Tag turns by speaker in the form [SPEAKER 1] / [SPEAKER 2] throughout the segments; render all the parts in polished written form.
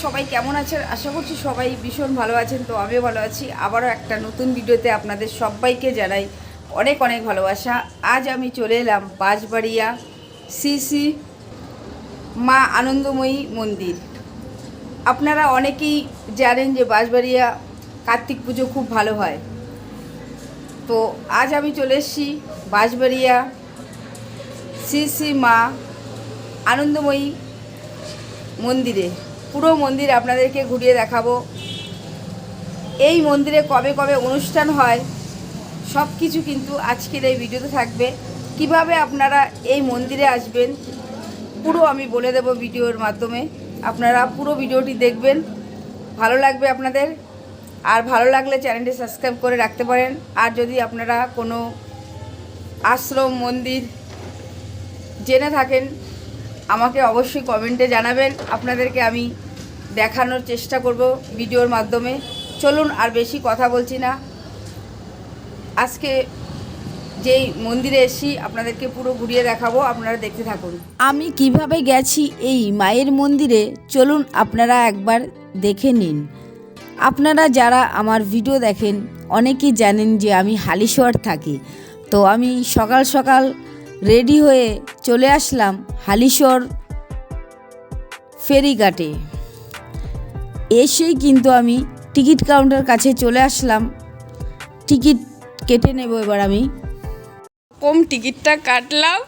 [SPEAKER 1] সবাই কেমন আছেন? আশা করছি সবাই ভীষণ ভালো আছেন। তো আমিও ভালো আছি। আবারও একটা নতুন ভিডিওতে আপনাদের সবাইকে জানাই অনেক অনেক ভালোবাসা। আজ আমি চলে এলাম বাঁশবাড়িয়া শ্রী শ্রী মা আনন্দময়ী মন্দির। আপনারা অনেকেই জানেন যে বাঁশবাড়িয়া কার্তিক পুজো খুব ভালো হয়। তো আজ আমি চলে এসেছি বাঁশবাড়িয়া শ্রী শ্রী মা আনন্দময়ী মন্দিরে। পুরো মন্দির আপনাদেরকে ঘুরিয়ে দেখাবো। এই মন্দিরে কবে কবে অনুষ্ঠান হয় সব কিছু কিন্তু আজকের এই ভিডিওতে থাকবে। কিভাবে আপনারা এই মন্দিরে আসবেন পুরো আমি বলে দেব ভিডিওর মাধ্যমে। আপনারা পুরো ভিডিওটি দেখবেন, ভালো লাগবে আপনাদের। আর ভালো লাগলে চ্যানেলটি সাবস্ক্রাইব করে রাখতে পারেন। আর যদি আপনারা কোনো আশ্রম মন্দির জেনে থাকেন আমাকে অবশ্যই কমেন্টে জানাবেন। আপনাদেরকে আমি দেখানোর চেষ্টা করব ভিডিওর মাধ্যমে। চলুন আর বেশি কথা বলছি না, আজকে যেই মন্দিরে এসেছি আপনাদেরকে পুরো ঘুরিয়ে দেখাবো, আপনারা দেখতে থাকুন। আমি কিভাবে গেছি এই মায়ের মন্দিরে চলুন আপনারা একবার দেখে নিন। আপনারা যারা আমার ভিডিও দেখেন অনেকেই জানেন যে আমি হালিশহর থাকি। তো আমি সকাল সকাল রেডি হয়ে চলে আসলাম হালিশহর ফেরিঘাটে। এসেই কিন্তু আমি টিকিট কাউন্টার কাছে চলে আসলাম। টিকিট কেটে নেব এবার আমি। টিকিটটা কাটলাম,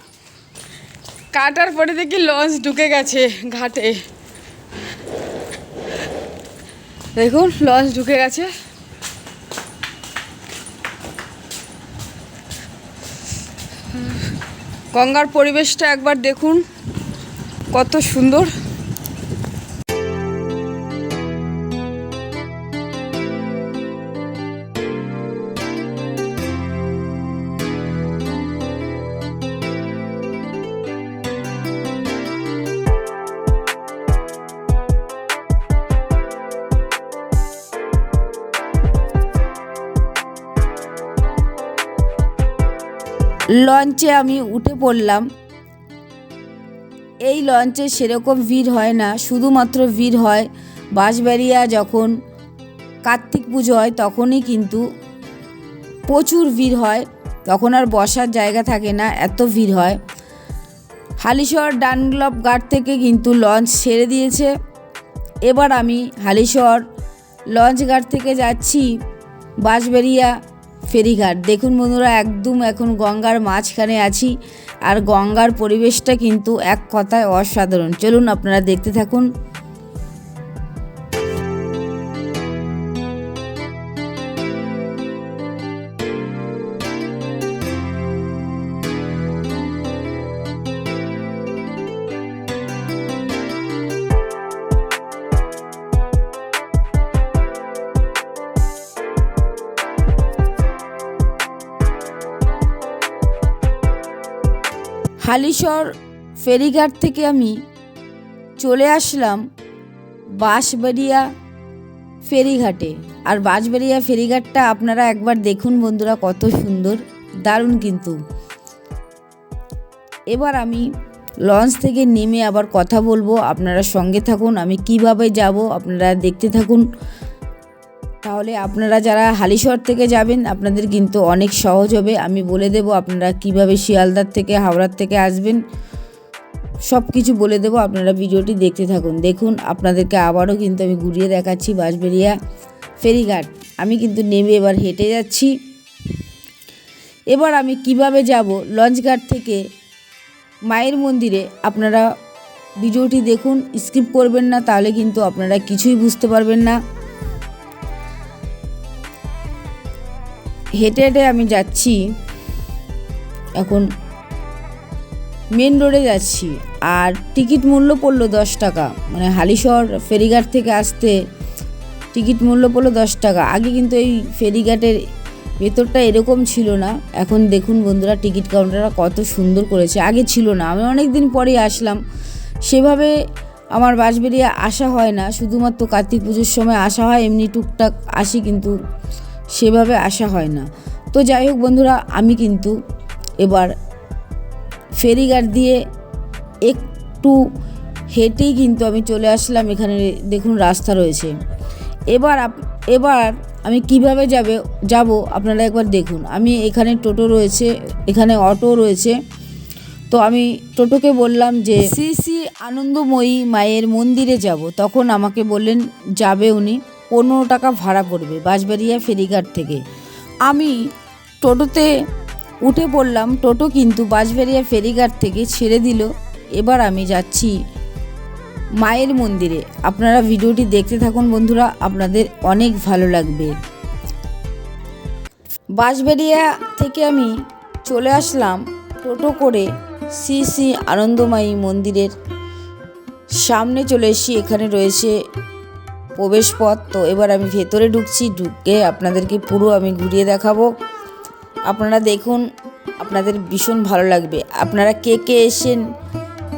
[SPEAKER 1] কাটার পরে দেখি লঞ্চ ঢুকে গেছে ঘাটে। দেখুন লঞ্চ ঢুকে গেছে। গঙ্গার পরিবেশটা একবার দেখুন কত সুন্দর। লঞ্চে আমি উঠে পড়লাম। এই লঞ্চে সেরকম ভিড় হয় না, শুধুমাত্র ভিড় হয় বাঁশবাড়িয়া যখন কার্তিক পুজো হয় তখনই কিন্তু প্রচুর ভিড় হয়। তখন আর বসার জায়গা থাকে না, এত ভিড় হয়। হালিশহর ডানলপ ঘাট থেকে কিন্তু লঞ্চ ছেড়ে দিয়েছে। এবার আমি হালিশহর লঞ্চ ঘাট থেকে যাচ্ছি বাঁশবাড়িয়া ফেরিঘাট। দেখুন বন্ধুরা, একদম এখন গঙ্গার মাঝখানে আছি। আর গঙ্গার পরিবেশটা কিন্তু এক কথায় অসাধারণ। চলুন আপনারা দেখতে থাকুন। হালিশহর ফেরিঘাট থেকে আমি চলে আসলাম বাঁশবাড়িয়া ফেরিঘাটে। আর বাঁশবাড়িয়া ফেরিঘাটটা আপনারা একবার দেখুন বন্ধুরা, কত সুন্দর, দারুণ কিন্তু। এবার আমি লঞ্চ থেকে নেমে আবার কথা বলবো, আপনারা সঙ্গে থাকুন। আমি কিভাবে যাব আপনারা দেখতে থাকুন। তাহলে আপনারা যারা হালিশহর থেকে যাবেন আপনাদের কিন্তু অনেক সহজ হবে। আমি বলে দেব আপনারা কিভাবে শিয়ালদার থেকে হাওড়ার থেকে আসবেন, সব কিছু বলে দেব। আপনারা ভিডিওটি দেখতে থাকুন। দেখুন আপনাদেরকে আবারও কিন্তু আমি ঘুরিয়ে দেখাচ্ছি বাঁশবাড়িয়া ফেরিঘাট। আমি কিন্তু নেমে এবার হেঁটে যাচ্ছি। এবার আমি কিভাবে যাব লঞ্চঘাট থেকে মায়ের মন্দিরে আপনারা ভিডিওটি দেখুন, স্কিপ করবেন না, তাহলে কিন্তু আপনারা কিছুই বুঝতে পারবেন না। হেঁটে হেঁটে আমি যাচ্ছি, এখন মেন রোডে যাচ্ছি। আর টিকিট মূল্য পড়লো 10 টাকা, মানে হালিশহর ফেরিঘাট থেকে আসতে টিকিট মূল্য পড়লো 10 টাকা। আগে কিন্তু এই ফেরিঘাটের ভেতরটা এরকম ছিল না। এখন দেখুন বন্ধুরা টিকিট কাউন্টারটা কত সুন্দর করেছে, আগে ছিল না। আমি অনেক দিন পরেই আসলাম। সেভাবে আমার বাঁশবাড়িয়া আসা হয় না, শুধুমাত্র কার্তিক পুজোর সময় আসা হয়, এমনি টুকটাক আসি, কিন্তু সেভাবে আসা হয় না। তো যাই হোক বন্ধুরা, আমি কিন্তু এবার ফেরিঘাট দিয়ে একটু হেঁটেই কিন্তু আমি চলে আসলাম এখানে। দেখুন রাস্তা রয়েছে। এবার আমি কিভাবে যাব আপনারা একবার দেখুন। আমি এখানে টোটো রয়েছে, এখানে অটো রয়েছে। তো আমি টোটোকে বললাম যে শ্রী শ্রী আনন্দময়ী মায়ের মন্দিরে যাব। তখন আমাকে বললেন যাবে উনি 15 টাকা ভাড়া পড়বে বাঁশবাড়িয়া ফেরিঘাট থেকে। আমি টোটোতে উঠে পড়লাম। টোটো কিন্তু বাঁশবাড়িয়া ফেরিঘাট থেকে ছেড়ে দিল। এবার আমি যাচ্ছি মায়ের মন্দিরে। আপনারা ভিডিওটি দেখতে থাকুন বন্ধুরা, আপনাদের অনেক ভালো লাগবে। বাঁশবাড়িয়া থেকে আমি চলে আসলাম টোটো করে শ্রী শ্রী আনন্দময়ী মন্দিরের সামনে চলে এসেছি। এখানে রয়েছে প্রবেশ পথ। তো এবার আমি ভেতরে ঢুকছি। ঢুকে আপনাদেরকে পুরো আমি ঘুরিয়ে দেখাবো। আপনারা দেখুন, আপনাদের ভীষণ ভালো লাগবে। আপনারা কে কে এসেছেন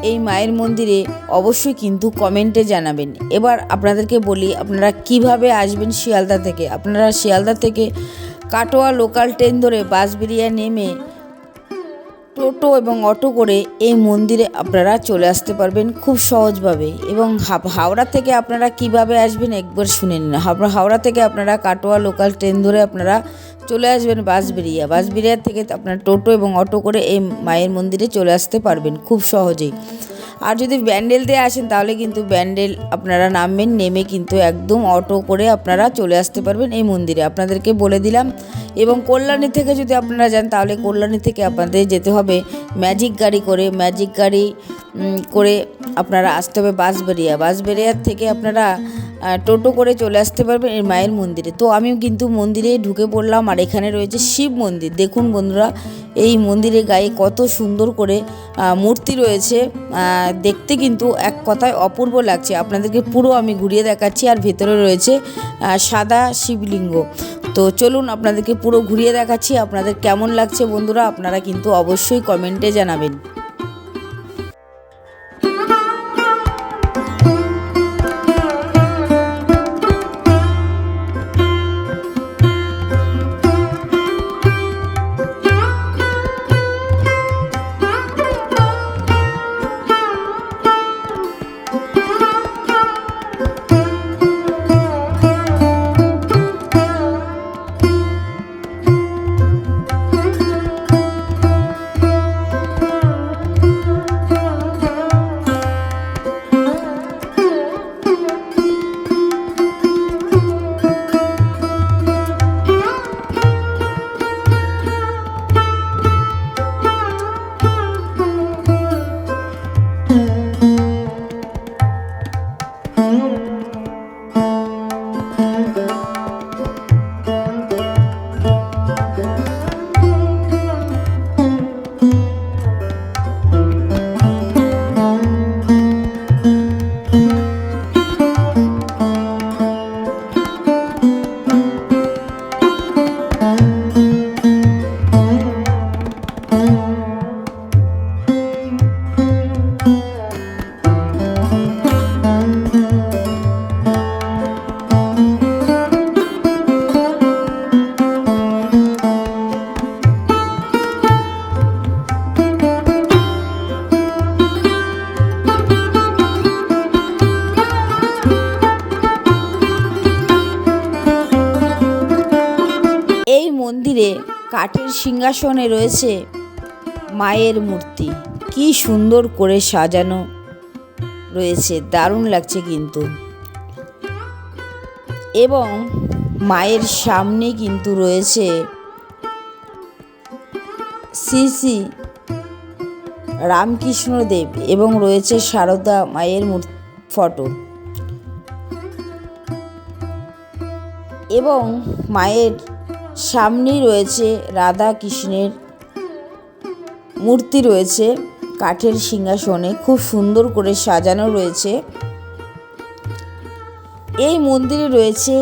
[SPEAKER 1] এই মায়ের মন্দিরে অবশ্যই কিন্তু কমেন্টে জানাবেন। এবার আপনাদেরকে বলি আপনারা কিভাবে আসবেন শিয়ালদা থেকে। আপনারা শিয়ালদা থেকে কাটোয়া লোকাল ট্রেন ধরে বাঁশবাড়িয়া নেমে টোটো এবং অটো করে এই মন্দিরে আপনারা চলে আসতে পারবেন খুব সহজভাবে। এবং হাওড়া থেকে আপনারা কিভাবে আসবেন একবার শুনে নিন। হাওড়া থেকে আপনারা কাটোয়া লোকাল ট্রেন ধরে আপনারা চলে আসবেন বাঁশবাড়িয়া থেকে আপনারা টোটো এবং অটো করে এই মায়ের মন্দিরে চলে আসতে পারবেন খুব সহজেই। আর যদি ব্যান্ডেল দিয়ে আসেন তাহলে কিন্তু ব্যান্ডেল আপনারা নামবেন, নেমে কিন্তু একদম অটো করে আপনারা চলে আসতে পারবেন এই মন্দিরে, আপনাদেরকে বলে দিলাম। এবং কল্যাণী থেকে যদি আপনারা যান তাহলে কল্যাণী থেকে আপনাদের যেতে হবে ম্যাজিক গাড়ি করে আপনারা আসতে হবে বাঁশবাড়িয়ার থেকে আপনারা টোটো করে চলে আসতে পারবেন এই মায়ের মন্দিরে। তো আমি কিন্তু মন্দিরে ঢুকে পড়লাম। আর এখানে রয়েছে শিব মন্দির। দেখুন বন্ধুরা, এই মন্দিরের গায়ে কত সুন্দর করে মূর্তি রয়েছে। দেখতে কিন্তু এক কথায় অপূর্ব লাগছে। আপনাদেরকে পুরো আমি ঘুরিয়ে দেখাচ্ছি। আর ভেতরে রয়েছে সাদা শিবলিঙ্গ। তো চলুন আপনাদেরকে পুরো ঘুরিয়ে দেখাচ্ছি। আপনাদের কেমন লাগছে বন্ধুরা আপনারা কিন্তু অবশ্যই কমেন্টে জানাবেন। মন্দিরে কাঠের সিংহাসনে রয়েছে মায়ের মূর্তি। কি সুন্দর করে সাজানো রয়েছে, দারুণ লাগছে কিন্তু। এবং মায়ের সামনে কিন্তু রয়েছে শ্রী শ্রী রামকৃষ্ণদেব এবং রয়েছে সারদা মায়ের ফটো। এবং মায়ের সামনেই রয়েছে রাধা কৃষ্ণের মূর্তি রয়েছে কাঠের সিংহাসনে, খুব সুন্দর করে সাজানো রয়েছে। এই মন্দিরে রয়েছে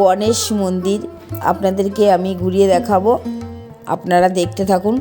[SPEAKER 1] গণেশ মন্দির, আপনাদেরকে আমি ঘুরিয়ে দেখাবো, আপনারা দেখতে থাকুন।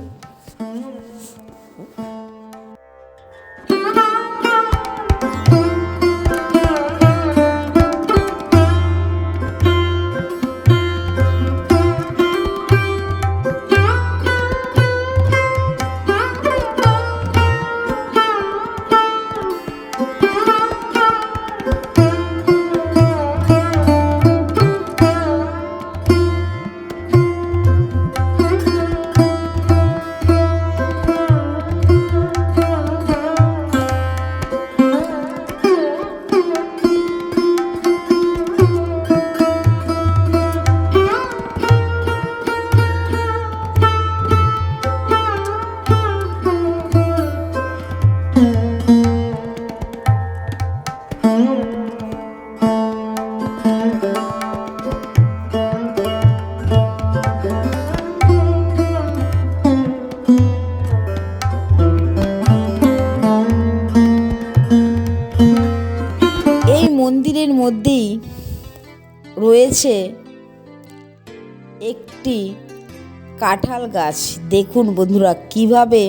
[SPEAKER 1] রয়েছে একটি কাঁঠাল গাছ। দেখুন বন্ধুরা, কিভাবে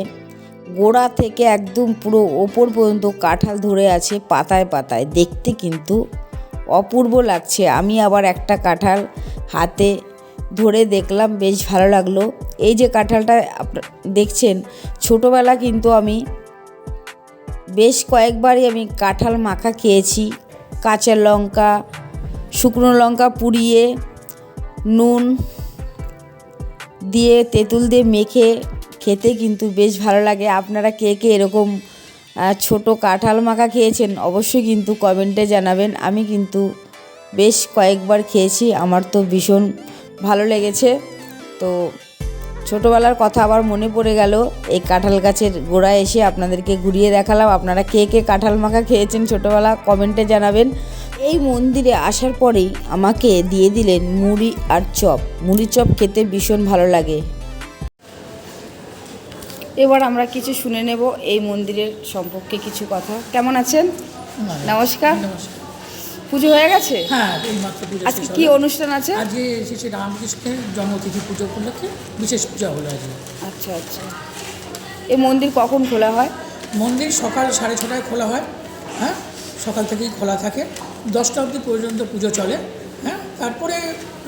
[SPEAKER 1] গোড়া থেকে একদম পুরো ওপর পর্যন্ত কাঁঠাল ধরে আছে পাতায় পাতায়। দেখতে কিন্তু অপূর্ব লাগছে। আমি আবার একটা কাঁঠাল হাতে ধরে দেখলাম, বেশ ভালো লাগলো। এই যে কাঁঠালটা দেখছেন, ছোটোবেলা কিন্তু আমি বেশ কয়েকবারই আমি কাঁঠাল মাখা খেয়েছি। কাঁচা লঙ্কা, শুকনো লঙ্কা পুড়িয়ে নুন দিয়ে তেঁতুল দিয়ে মেখে খেতে কিন্তু বেশ ভালো লাগে। আপনারা কে কে এরকম ছোট কাঁঠাল মাখা খেয়েছেন অবশ্যই কিন্তু কমেন্টে জানাবেন। আমি কিন্তু বেশ কয়েকবার খেয়েছি, আমার তো ভীষণ ভালো লেগেছে। তো ছোটোবেলার কথা আবার মনে পড়ে গেল, এই কাঁঠাল গাছের গোড়ায় এসে আপনাদেরকে ঘুরিয়ে দেখালাম। আপনারা কে কে কাঁঠাল মাখা খেয়েছেন ছোটোবেলা কমেন্টে জানাবেন। এই মন্দিরে আসার পরেই আমাকে দিয়ে দিলেন মুড়ি আর চপ। মুড়ি চপ খেতে ভীষণ ভালো লাগে। এবার আমরা কিছু শুনে নেব এই মন্দিরের সম্পর্কে কিছু কথা। কেমন আছেন? নমস্কার। পুজো হয়ে গেছে?
[SPEAKER 2] হ্যাঁ, এইমাত্র পুজো।
[SPEAKER 1] আজকে কি অনুষ্ঠান আছে?
[SPEAKER 2] আজকে শ্রী রামকৃষ্ণের জন্মতিথি পুজো উপলক্ষে বিশেষ পূজা হলো আজকে।
[SPEAKER 1] আচ্ছা আচ্ছা। এই মন্দির কখন খোলা হয়?
[SPEAKER 2] মন্দির সকাল 6:30টায় খোলা হয়। হ্যাঁ, সকাল থেকেই খোলা থাকে, 10টা অবধি পর্যন্ত পুজো চলে। হ্যাঁ, তারপরে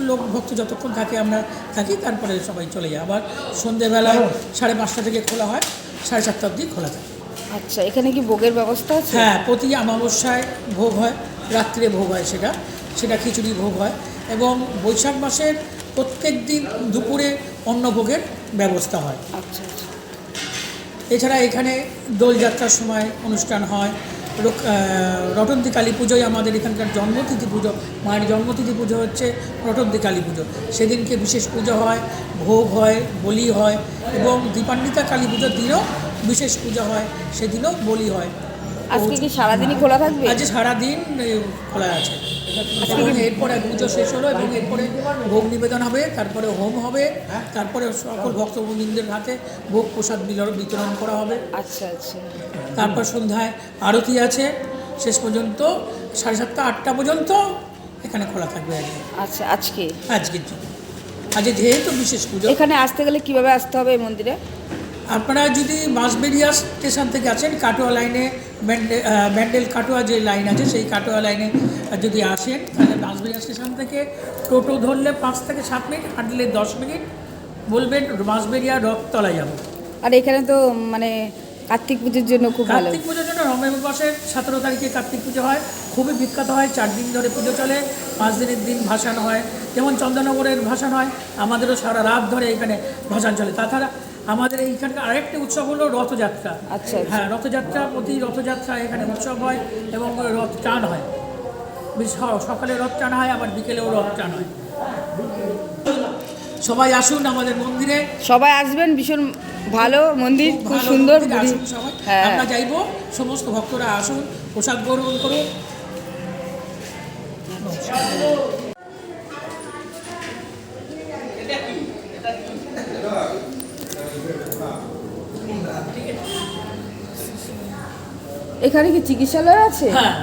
[SPEAKER 2] লোক ভক্ত যতক্ষণ থাকে আমরা থাকি, তারপরে সবাই চলে যায়। আবার সন্ধ্যেবেলায় 5:30টা থেকে খোলা হয়, 4:30টা অবধি খোলা থাকে।
[SPEAKER 1] আচ্ছা, এখানে কি ভোগের ব্যবস্থা আছে?
[SPEAKER 2] হ্যাঁ, প্রতি অমাবস্যায় ভোগ হয়, রাত্রে ভোগ হয়, সেটা খিচুড়ি ভোগ হয়। এবং বৈশাখ মাসের প্রত্যেক দিন দুপুরে অন্নভোগের ব্যবস্থা হয়।
[SPEAKER 1] আচ্ছা আচ্ছা।
[SPEAKER 2] এছাড়া এখানে দোলযাত্রার সময় অনুষ্ঠান হয়। রটন্তী কালী পুজোয় আমাদের এখানকার জন্মতিথি পুজো, মায়ের জন্মতিথি পুজো হচ্ছে রটন্তী কালী পুজো। সেদিনকে বিশেষ পুজো হয়, ভোগ হয়, বলি হয়। এবং দীপান্বিতা কালী পুজোর দিনও বিশেষ পুজো হয়, সেদিনও বলি হয়।
[SPEAKER 1] আজকে কি সারাদিনই খোলা থাকবে?
[SPEAKER 2] আজকে সারাদিন খোলা আছে। এরপরে পুজো শেষ হলো এবং এরপরে ভোগ নিবেদন হবে, তারপরে হোম হবে, তারপরে সকল ভক্তবৃন্দের হাতে ভোগ প্রসাদ বিতরণ করা হবে।
[SPEAKER 1] আচ্ছা আচ্ছা।
[SPEAKER 2] তারপর সন্ধ্যায় আরতি আছে, শেষ পর্যন্ত 7:30 8টা পর্যন্ত এখানে খোলা থাকবে আজকে।
[SPEAKER 1] আচ্ছা,
[SPEAKER 2] আজকে যেহেতু বিশেষ পুজো।
[SPEAKER 1] এখানে আসতে গেলে কিভাবে আসতে হবে এই মন্দিরে?
[SPEAKER 2] আপনারা যদি বাঁশবেড়িয়া স্টেশন থেকে আছেন, কাটোয়া লাইনে ব্যান্ডেল কাটোয়া যে লাইন আছে, সেই কাটোয়া লাইনে যদি আসেন, তাহলে বাঁশবেড়িয়া স্টেশন থেকে টোটো ধরলে 5 থেকে 7 মিনিট, হাঁটলে 10 মিনিট, বলবেন বাঁশবেড়িয়া রথতলায় যাবো।
[SPEAKER 1] আর এখানে তো মানে কার্তিক পুজোর জন্য খুব ভালো।
[SPEAKER 2] কার্তিক পুজোর জন্য নভেম্বর মাসের 17 তারিখে কার্তিক পুজো হয়, খুবই বিখ্যাত হয়। 4 দিন ধরে পুজো চলে, 5 দিনের দিন ভাসান হয়। যেমন চন্দননগরের ভাসান হয়, আমাদেরও সারা রাত ধরে এখানে ভাসান চলে। তাছাড়া আমাদের এইখানকার আরেকটি উৎসব হলো রথযাত্রা।
[SPEAKER 1] আচ্ছা।
[SPEAKER 2] হ্যাঁ, রথযাত্রা, প্রতি রথযাত্রা এখানে উৎসব হয় এবং রথ টান হয়। সকালে রথ টান হয়, আবার বিকেলেও রথ টান হয়। সবাই আসুন আমাদের মন্দিরে।
[SPEAKER 1] সবাই আসবেন, ভীষণ ভালো মন্দির, খুব সুন্দর।
[SPEAKER 2] হ্যাঁ, আমরা যাইবো, সমস্ত ভক্তরা আসুন, প্রসাদ গ্রহণ করুন।
[SPEAKER 1] এখানে কি চিকিৎসালয় আছে?
[SPEAKER 2] হ্যাঁ,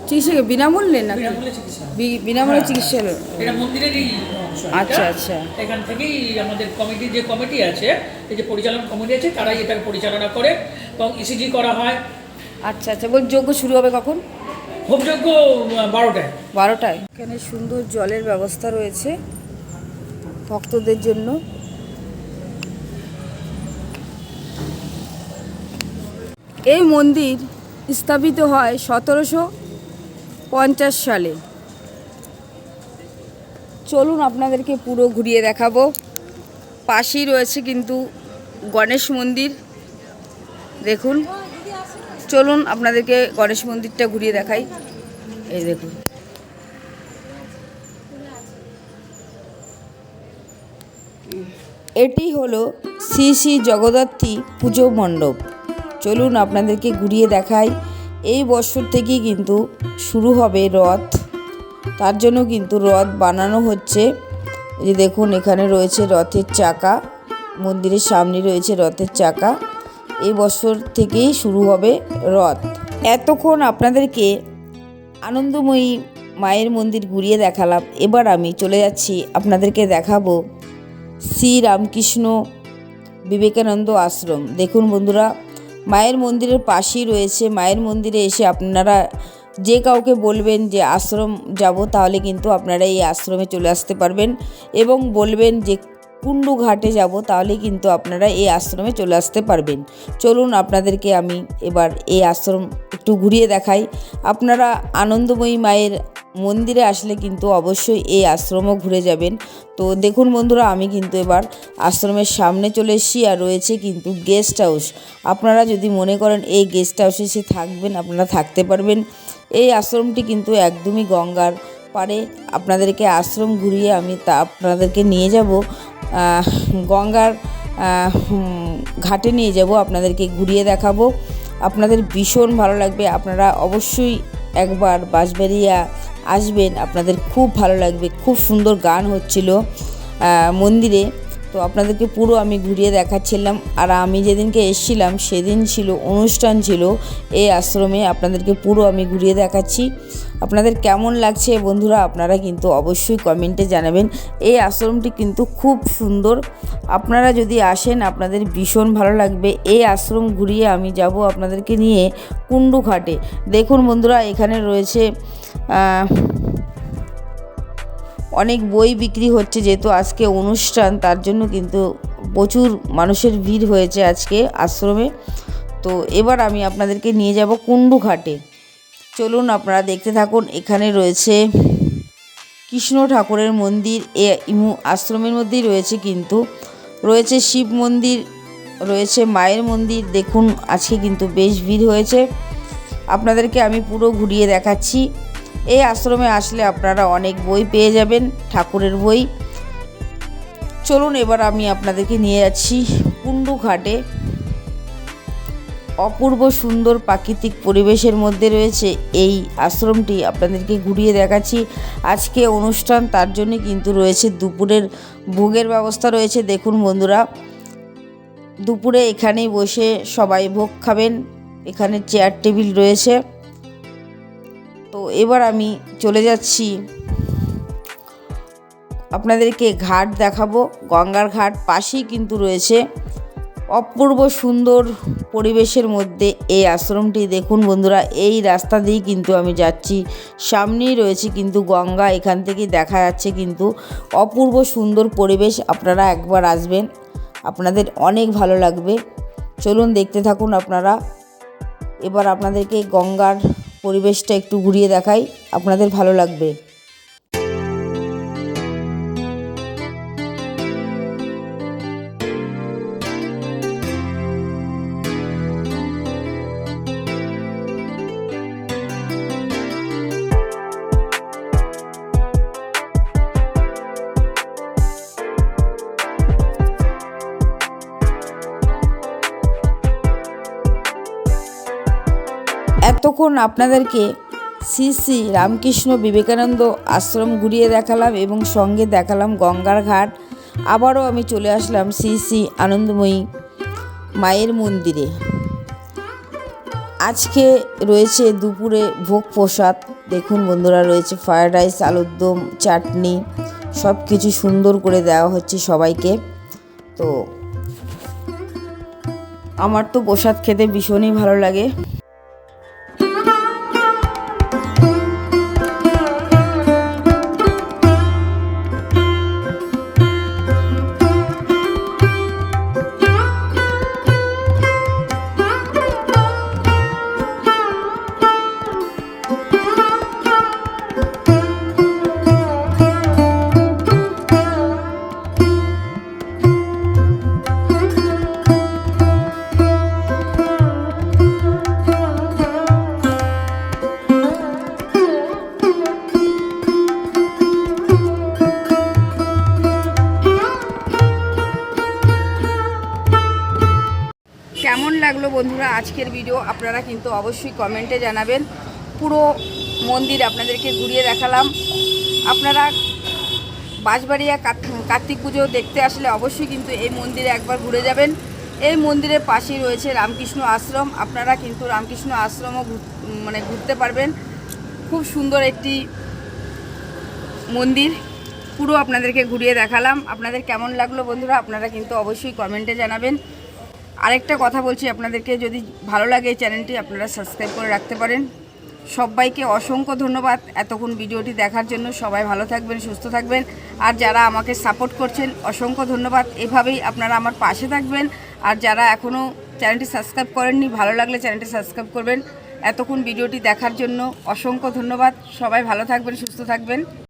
[SPEAKER 1] চিকিৎসা বিনামূল্যে নাকি?
[SPEAKER 2] বিনামূল্যে চিকিৎসা।
[SPEAKER 1] বিনামূল্যে চিকিৎসালয়।
[SPEAKER 2] এটা মন্দিরেরই অংশ।
[SPEAKER 1] আচ্ছা আচ্ছা।
[SPEAKER 2] এখান থেকেই আমাদের কমিটি আছে, এই যে পরিচালন কমিটি আছে, তারাই এটার পরিচালনা করে এবং ইসিজি করা হয়।
[SPEAKER 1] আচ্ছা আচ্ছা। বল, যজ্ঞ শুরু হবে কখন?
[SPEAKER 2] হোমযজ্ঞ 12টায়।
[SPEAKER 1] 12টায়। এখানে সুন্দর জলের ব্যবস্থা রয়েছে ভক্তদের জন্য। এই মন্দির স্থাপিত হয় 1750 সালে। চলুন আপনাদেরকে পুরো ঘুরিয়ে দেখাবো। পাশেই রয়েছে কিন্তু গণেশ মন্দির, দেখুন। চলুন আপনাদেরকে গণেশ মন্দিরটা ঘুরিয়ে দেখাই। এই দেখুন, এটি হলো শ্রী শ্রী জগদ্ধাত্রী পুজো মণ্ডপ। চলুন আপনাদেরকে ঘুরিয়ে দেখাই। এই বছর থেকেই কিন্তু শুরু হবে রথ, তার জন্য কিন্তু রথ বানানো হচ্ছে। এই যে দেখুন, এখানে রয়েছে রথের চাকা, মন্দিরের সামনে রয়েছে রথের চাকা। এই বছর থেকেই শুরু হবে রথ। এতক্ষণ আপনাদেরকে আনন্দময়ী মায়ের মন্দির ঘুরিয়ে দেখালাম। এবার আমি চলে যাচ্ছি, আপনাদেরকে দেখাবো শ্রী রামকৃষ্ণ বিবেকানন্দ আশ্রম। দেখুন বন্ধুরা, মায়ের মন্দিরের পাশেই রয়েছে। মায়ের মন্দিরে এসে আপনারা যে কাউকে বলবেন যে আশ্রম যাব, তাহলে কিন্তু আপনারা এই আশ্রমে চলে আসতে পারবেন, এবং বলবেন যে কুন্ডু ঘাটে যাব, তাহলে কিন্তু আপনারা এই আশ্রমে চলে আসতে পারবেন। চলুন আপনাদেরকে আমি এবার এই আশ্রম একটু ঘুরিয়ে দেখাই। আপনারা আনন্দময়ী মায়ের মন্দিরে আসলে কিন্তু অবশ্যই এই আশ্রমও ঘুরে যাবেন। তো দেখুন বন্ধুরা, আমি কিন্তু এবার আশ্রমের সামনে চলে এসেছি, আর রয়েছে কিন্তু গেস্ট হাউস। আপনারা যদি মনে করেন এই গেস্ট হাউসে এসে থাকবেন, আপনারা থাকতে পারবেন। এই আশ্রমটি কিন্তু একদমই গঙ্গার পাড়ে। আপনাদেরকে আশ্রম ঘুরিয়ে আমি আপনাদেরকে নিয়ে যাব গঙ্গার ঘাটে নিয়ে যাব, আপনাদেরকে ঘুরিয়ে দেখাবো। আপনাদের ভীষণ ভালো লাগবে। আপনারা অবশ্যই একবার বাঁশবাড়িয়া আসবেন, আপনাদের খুব ভালো লাগবে। খুব সুন্দর গান হচ্ছিল মন্দিরে, তো আপনাদেরকে পুরো আমি ঘুরিয়ে দেখাচ্ছিলাম। আর আমি যেদিনকে এসেছিলাম সেদিন ছিল অনুষ্ঠান ছিল এই আশ্রমে। আপনাদেরকে পুরো আমি ঘুরিয়ে দেখাচ্ছি। আপনাদের কেমন লাগছে বন্ধুরা, আপনারা কিন্তু অবশ্যই কমেন্টে জানাবেন। এই আশ্রমটি কিন্তু খুব সুন্দর। আপনারা যদি আসেন আপনাদের ভীষণ ভালো লাগবে। এই আশ্রম ঘুরিয়ে আমি যাব আপনাদেরকে নিয়ে কুন্ডু ঘাটে। দেখুন বন্ধুরা, এখানে রয়েছে অনেক বই বিক্রি হচ্ছে, যেহেতু আজকে অনুষ্ঠান তার জন্য কিন্তু প্রচুর মানুষের ভিড় হয়েছে আজকে আশ্রমে। তো এবার আমি আপনাদেরকে নিয়ে যাব কুন্ডু ঘাটে। চলুন আপনারা দেখতে থাকুন। এখানে রয়েছে কৃষ্ণ ঠাকুরের মন্দির। আশ্রমের মধ্যেই রয়েছে, কিন্তু রয়েছে শিব মন্দির, রয়েছে মায়ের মন্দির। দেখুন আজকে কিন্তু বেশ ভিড় হয়েছে। আপনাদেরকে আমি পুরো ঘুরিয়ে দেখাচ্ছি। এই আশ্রমে আসলে আপনারা অনেক বই পেয়ে যাবেন, ঠাকুরের বই। চলুন এবার আমি আপনাদেরকে নিয়ে যাচ্ছি কুন্ডু ঘাটে। অপূর্ব সুন্দর প্রাকৃতিক পরিবেশের মধ্যে রয়েছে এই আশ্রমটি। আপনাদেরকে ঘুরিয়ে দেখাচ্ছি। আজকে অনুষ্ঠান, তার জন্য কিন্তু রয়েছে দুপুরের ভোগের ব্যবস্থা রয়েছে। দেখুন বন্ধুরা, দুপুরে এখানেই বসে সবাই ভোগ খাবেন। এখানে চেয়ার টেবিল রয়েছে। তো এবার আমি চলে যাচ্ছি, আপনাদেরকে ঘাট দেখাবো। গঙ্গার ঘাট পাশেই কিন্তু রয়েছে। অপূর্ব সুন্দর পরিবেশের মধ্যে এই আশ্রমটি। দেখুন বন্ধুরা, এই রাস্তা দিয়েই কিন্তু আমি যাচ্ছি। সামনেই রয়েছে কিন্তু গঙ্গা, এখান থেকেই দেখা যাচ্ছে কিন্তু অপূর্ব সুন্দর পরিবেশ। আপনারা একবার আসবেন, আপনাদের অনেক ভালো লাগবে। চলুন দেখতে থাকুন আপনারা। এবার আপনাদেরকে গঙ্গার পরিবেশটা একটু ঘুরিয়ে দেখাই, আপনাদের ভালো লাগবে। এতক্ষণ আপনাদেরকে শ্রী শ্রী রামকৃষ্ণ বিবেকানন্দ আশ্রম ঘুরিয়ে দেখালাম এবং সঙ্গে দেখালাম গঙ্গার ঘাট। আবারও আমি চলে আসলাম শ্রী শ্রী আনন্দময়ী মায়ের মন্দিরে। আজকে রয়েছে দুপুরে ভোগ প্রসাদ। দেখুন বন্ধুরা, রয়েছে ফ্রায়েড রাইস, আলুর দম, চাটনি, সব কিছু সুন্দর করে দেওয়া হচ্ছে সবাইকে। তো আমার তো প্রসাদ খেতে ভীষণই ভালো লাগে। কেমন লাগলো বন্ধুরা আজকের ভিডিও, আপনারা কিন্তু অবশ্যই কমেন্টে জানাবেন। পুরো মন্দির আপনাদেরকে ঘুরিয়ে দেখালাম। আপনারা বাঁশবাড়িয়া কার্তিক পুজো দেখতে আসলে অবশ্যই কিন্তু এই মন্দিরে একবার ঘুরে যাবেন। এই মন্দিরের পাশেই রয়েছে রামকৃষ্ণ আশ্রম। আপনারা কিন্তু রামকৃষ্ণ আশ্রমও ঘুরতে পারবেন। খুব সুন্দর একটি মন্দির পুরো আপনাদেরকে ঘুরিয়ে দেখালাম। আপনাদের কেমন লাগলো বন্ধুরা আপনারা কিন্তু অবশ্যই কমেন্টে জানাবেন। আরেকটা কথা বলছি আপনাদেরকে, যদি ভালো লাগে এই চ্যানেলটি আপনারা সাবস্ক্রাইব করে রাখতে পারেন। সবাইকে অসংখ্য ধন্যবাদ এতক্ষণ ভিডিওটি দেখার জন্য। সবাই ভালো থাকবেন, সুস্থ থাকবেন। আর যারা আমাকে সাপোর্ট করছেন অসংখ্য ধন্যবাদ। এভাবেই আপনারা আমার পাশে থাকবেন। আর যারা এখনও চ্যানেলটি সাবস্ক্রাইব করেননি, ভালো লাগলে চ্যানেলটি সাবস্ক্রাইব করবেন। এতক্ষণ ভিডিওটি দেখার জন্য অসংখ্য ধন্যবাদ। সবাই ভালো থাকবেন, সুস্থ থাকবেন।